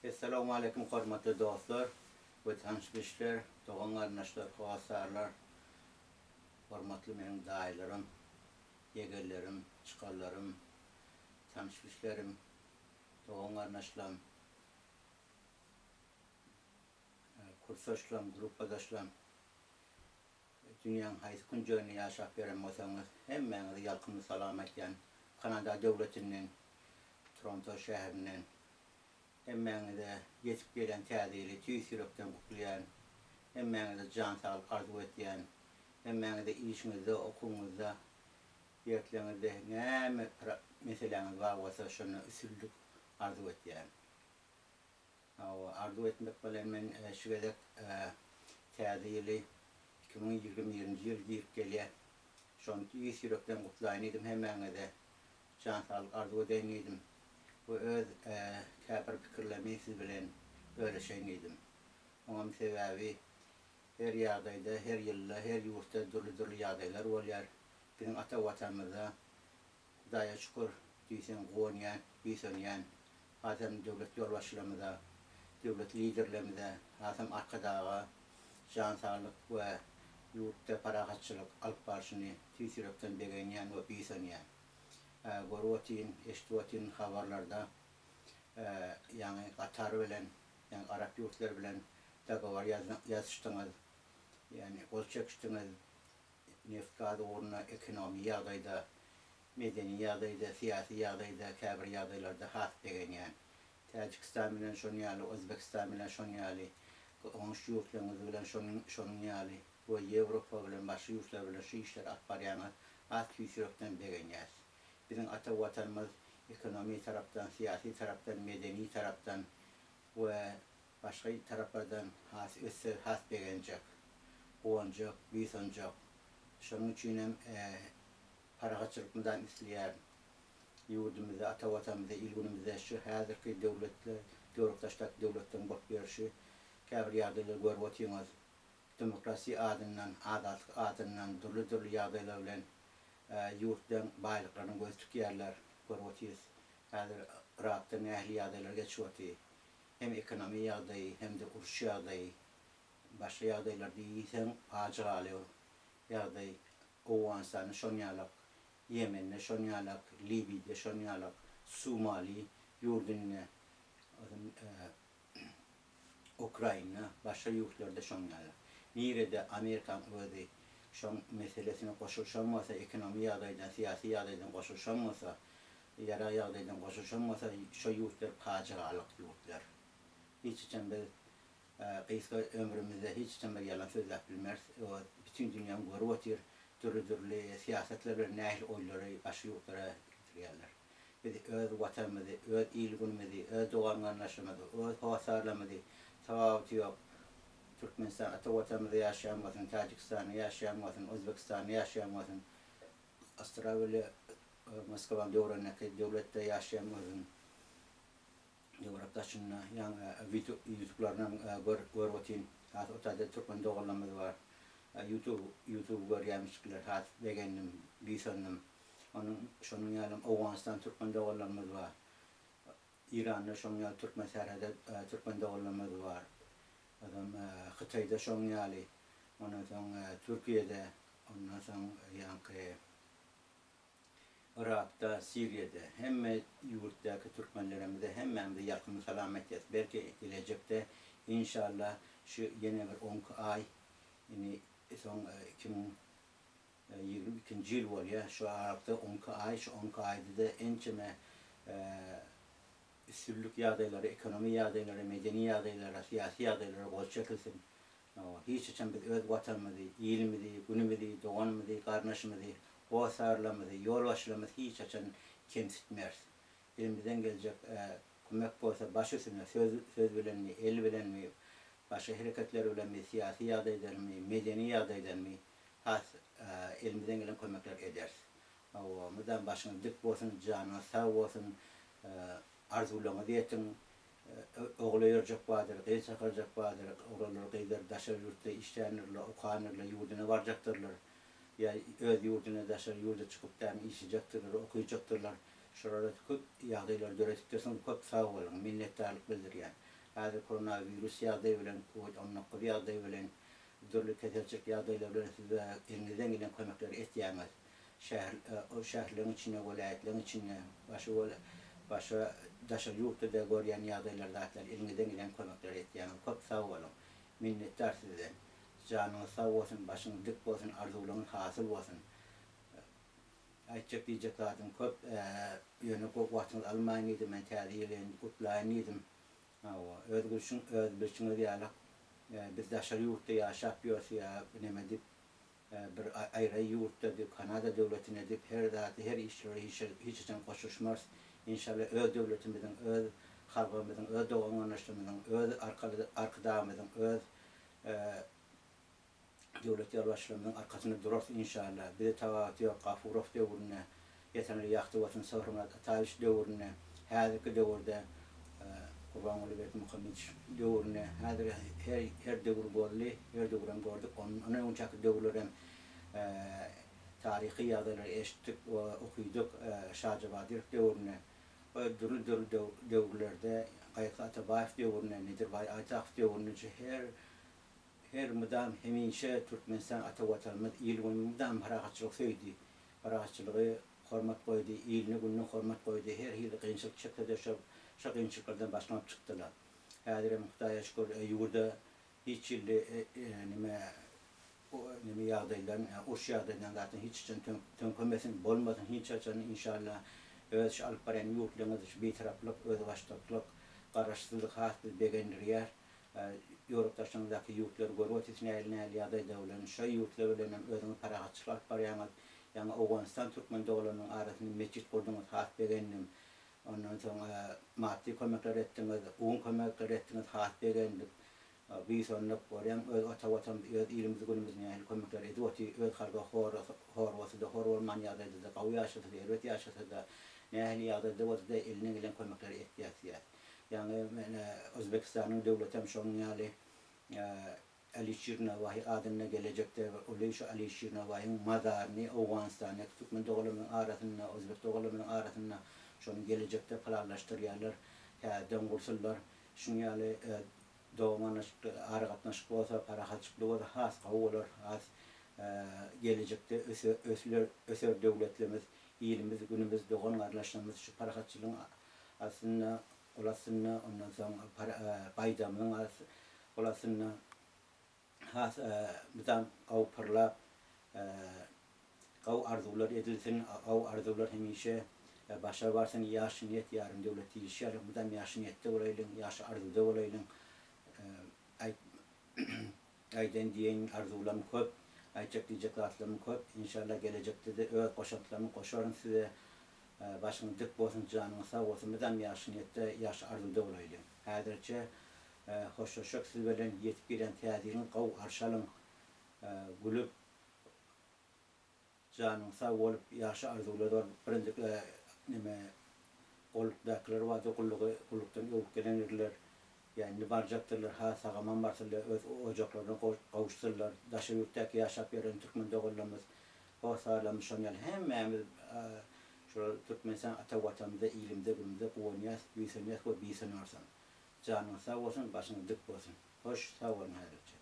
Esselamu aleyküm hormatly dostlar, we tanışmışlar, doğan arnaşlar, hoasarlar, hormatly meniň daýlarym, ýegerlerim, çykarlarym, tanışmışlarym, doğan arnaşlam, kursaşlam, grupadaşlam, dünýäň haýsy künjegini ýaşap beren bolsaňyz, hemmeňizi ýalkynly salam etýän Kanada döwletinden, Toronto şäherinden, hemmeňize ýetip gelen täzeýli tüýs ýürekden gutlaýan, hemmeňize jan saglyk arzu etýän, hemmeňize işiňizde, okuwyňyzda, ýertleňizde näme meseleňiz bar bolsa şonu üsüllük arzu etýän. Arzu etmek bilen men şu gezek täzeýli 2020-nji ýyl girip gelýär. Şonu tüýs ýürekden gutlaýan edim, hemmeňize jan saglyk arzu edýän edim. Bu öz käbir pikirlemi siz bilen böleşen edim. Oňam sebäbi her ýagdaýda, her ýylda, her ýurtda durly ýagdaýlar bolýar. Bizim ata watanymyzda Hudaýa şükür diýsen goňýan, biýsenýän, hazam döwlet ýolbaşçylarymyza, döwlet liderlerimize, hazam arkadaga jan saglyk we ýurtda parahatçylyk alyp barşyny tüýs ýürekden begenýän we biýsenýän. Görüwatyn, eşitwatyn habarlarda ýani Katar bilen, ýani Arap ýurtlar bilen dagawar ýazışdyňyz, ýani gol çekişdiňiz, neft gaz oruna ekonomi ýagdaýda, medeni ýagdaýda, syýasy ýagdaýda, käbir ýagdaýlarda has begenýän. Täjikistan bilen şonu ýaly, Özbekistan bilen şonu ýaly, oňuş ýurtlaryňyz bilen şonu ýaly, we Ýewropa bilen başga ýurtlar bilen şu işler alyp barýanyz has tüýs ýürekden begenýär. Bizim ata watanymyz ekonomi tarapdan, siyasi tarapdan, medeni tarapdan ve başka taraplardan has begenjek, oňjak, biýsenjek. Şonuň üçin hem parahatçylykdan isleýär. Ýurdumyzda, ata watanymyzda, ilgünimizde şu häzirki döwletler, döwrekdaşlar döwletden bolup berişi, käbir ýagdaýlar görüp otýarňyz. Demokrasiýa adyndan, azatlyk adyndan, durly ýagdaýlar bilen ýurtdan baýlyklaryny göz tükýärler, görüp otýarys. Häzir Irakda nähili ýagdaýlar geçip otýar. Hem ekonomi ýagdaýy, hem de uruş ýagdaýy, başga ýagdaýlar diýsen, fajialy ýagdaýy, Owganistanyň şonu ýalyk, Ýemenne şonu ýalyk, Liby'de şonu ýalyk, Somali ýurdunyň, Ukraina, başga ýurtlarda şonu ýalyk. Nirede Amerikan özi şon meselesine goşulşanmasa, ekonomi ýagdaýdan, syýasy ýagdaýdan goşulşanmasa, ýara ýagdaýdan goşulşanmasa, şo ýurtlar fajialyk ýurtlar. Hiç içen biz gysga ömrümizde hiç içen bir ýalan söz bilmez. Bütün dünýä görüp otýar, türli siýasatlar bilen nähili oýlary başga ýurtlara getirýärler. Biz öz watanymyzy, öz ilgünimizi, öz dogan garnaşymyzy, öz hoasarlarymyzy tawap ýok. Türkmenistan ata watanymyzda ýaşaýan bolsun, Täjikistanda ýaşaýan bolsun, Özbekistanda ýaşaýan bolsun, Astrawiýa, Moskwa döwletde ýaşaýan bolsun. Ýewropdaşyna ýa-ni ýüzüklerden görüp otyn, hatda türkmen doganlarymyz bar. YouTube görýänmişler, hat begendim, biýsendim. Şonuň ýaly Owganistan türkmen doganlarymyz bar. İran'da şonuň ýaly Türkmensahrada türkmen doganlarymyz bar. Xitayda şonuň ýaly, ondan soň Türkiýede, ondan soň ýa-ni Irak'da, Siriýede, hemme ýurtdaky türkmenlerimize hemmämize ýalkynly salam etýäs. Belki gelecekde inşallah şu ýene bir 10 ay, ýani soň 2022-nji ýyl bolýar, şu arada 10 ay, şu 10 aýda ençeme üsüllük ýagdaýlary, ekonomi ýagdaýlary, medeni ýagdaýlary, syýasy ýagdaýlary gol çekilsin. Hiç içen biz öz watanymyzy, ýylymyzy, günümizi, doganymyzy, garnaşymyzy, hoasarlarymyzy, ýolbaşçylarymyzy hiç içen kemsitmez. Elimizden geljek kömek bolsa baş üstüne söz bilenmi, el bilenmi, başga hereketler bilenmi, syýasy ýagdaýlarmy, medeni ýagdaýlarmy has elimizden gelen kömekler ederiz. Mudan başyňyz dik bolsun, janyňyz sag bolsun, arzularyňyz ýetin, oglaýarjak badyr, gyz çakarjak badyr, oglanlar gyzlar daşar ýurtda işlänirler, okanyrlar, ýurduna barjaktyrlar. Ya öz ýurduna daşar ýurda çykyp da işejektdirler, okuýjaktyrlar. Şurada köp ýagdaýlar göretipdirsiň, köp sag bolun, minnetdarlyk bildirýän. Häzir koronavirus ýagdaýy bilen, COVID-19 ýagdaýy bilen, dürli keselçilik ýagdaýlary bilen siz elinizden gelen kömekleri etýäňiz. O şäherleriň içine, welaýatleriň içine, başa daşary ýurtda da görýän ýagdaýlarda elinizden gelen kömekleri etýäňiz. Köp sag bolun. Minnetdar sizden. Janyňyz sag bolsun, başyňyz dik bolsun, arzularyňyz hasyl bolsun. Aýtjak diýjek zatym köp ýöne köp wagtyňyzy almaýan idym, men täze ýylyň gutlaýan idym. Öz bilçiňiz ýaly biz daşary ýurtda ýaşap ýörse neme dip bir aýra ýurtda dip Kanada döwletine dip her zaty her işleri hiç için goşuşmaz. İnşallah öz döwletimizin, öz halkymyzyň, öz doganlaşmamyzyň, öz arkadamyzyň, öz döwlet ýarbaşlarymyzyň arkasynda durar inşallah. Bir tawat ýok, Gafurow döwrüne, ýetenli ýakty bolsun Sowrunat Ataýyş döwrüne, häzirki döwürde Kurban Ulubek Muhammed döwrüne, häzir her döwür boldy, her döwrem gördük. Onun uçak döwürlerem tarihi ýagdaýlary eşitdik we okuýdyk Şajabadir döwrüne. Dürli döwürlerde Gaýka Atabaýew döwrüne, Nedirbay Aýtaýew döwrüne her mudam hemişe Türkmenistan ata watanymyz ýylyňyz mudam parahatçylyk söýdi. Parahatçylygy hormat goýdy, ýylyny gününe hormat goýdy. Her hili kynçylyk çekde şo kynçylyklardan başlanyp çykdylar. Häzir Hudaýa şükür ýurda hiç ýyly neme ýagdaýlaryň, oş ýagdaýlaryň zaten hiç için tönkönmesin, bolmasyn hiç açan inşallah öz alyp baran ýurtlaryňyz betaraplyk, öz başlaplyk, garaşsyzlyk hasy begendirýär. Ýurtdaşlaryndaky ýurtlar görüp näli ýagdaýda bolan şo ýurtlar bilen özüňiz parahatçylyk alyp barýaňyz. Ýa-ni Awganistan türkmen doglarynyň arasynda meçit kurdyňyz, has begendim. Ondan soňra maddi kömekler etdiňiz, un kömekler etdiňiz, has begendim. Biz onlap barýan öz ata watan, öz ýylymyzy günümizde näli kömekler edip, öz halka hor bolman ýagdaýda gawy ýaşasa, elbet ýaşasa da näli ýagdaýda bolsa eline gelen kömekleri etýär. Yani Özbekistanyň döwletem şonuň ýaly Ali Şirnavahy adyna gelecekde şu Ali Şirnavahyň mazaryny Awganistanyň türkmen doglarynyň arasynda, özbek doglarynyň arasynda şonu gelecekde planlaşdyrýarlar. Häzirden gursullar. Şuň ýaly dogmanlaşyk, aragatnaşyk bolsa, parahatçylyk bolsa has gowlar, has gelecekde ösür döwletlerimiz, ýylymyz, günümüz dogan arlaşmamyz şu parahatçylygyň aslında olasynda ondan soň paýdamyň olasynda has bizden gaw pırlap gaw arzular edilsin, gaw arzular hemişe başa barsın, ýaşy niýet ýarym döwlet ýaşar, bizden ýaşy niýetde bolaylyň, ýaşy arzuda bolaylyň. Aýdan diýen arzularym köp, aýtjak diýjek zatlarym köp. İnşallah gelecekde de öz goşantlarymy goşaryn size. Başyňyz dik bolsun, janyňyz sag bolsun, bizden ýaşy niýetde, ýaşy arzuda bolaylyň. Häzirçe hoşlaşak siz bilen ýetip gelen täzeňiz gaw arşalyň, gülüp janyňyz sag bolup ýaşy arzular birinji neme golukdakylar we golukdan öwüp gelenler. Yani barjaktırlar, ha sagaman barsırlar, öz ocaklaryna gawuşdyrlar, daşy ýurtdaky ýaşap ýören türkmen doglarymyz, o sağlamış şonýal hemmemiz şu Türkmenistan ata watanymyzda, ilimde, günümizde gowanyas, büýsenýäs we biýsenýärsin. Janyňyz sag bolsun, başyňyz dik bolsun. Hoş, sag bolun häzirçe.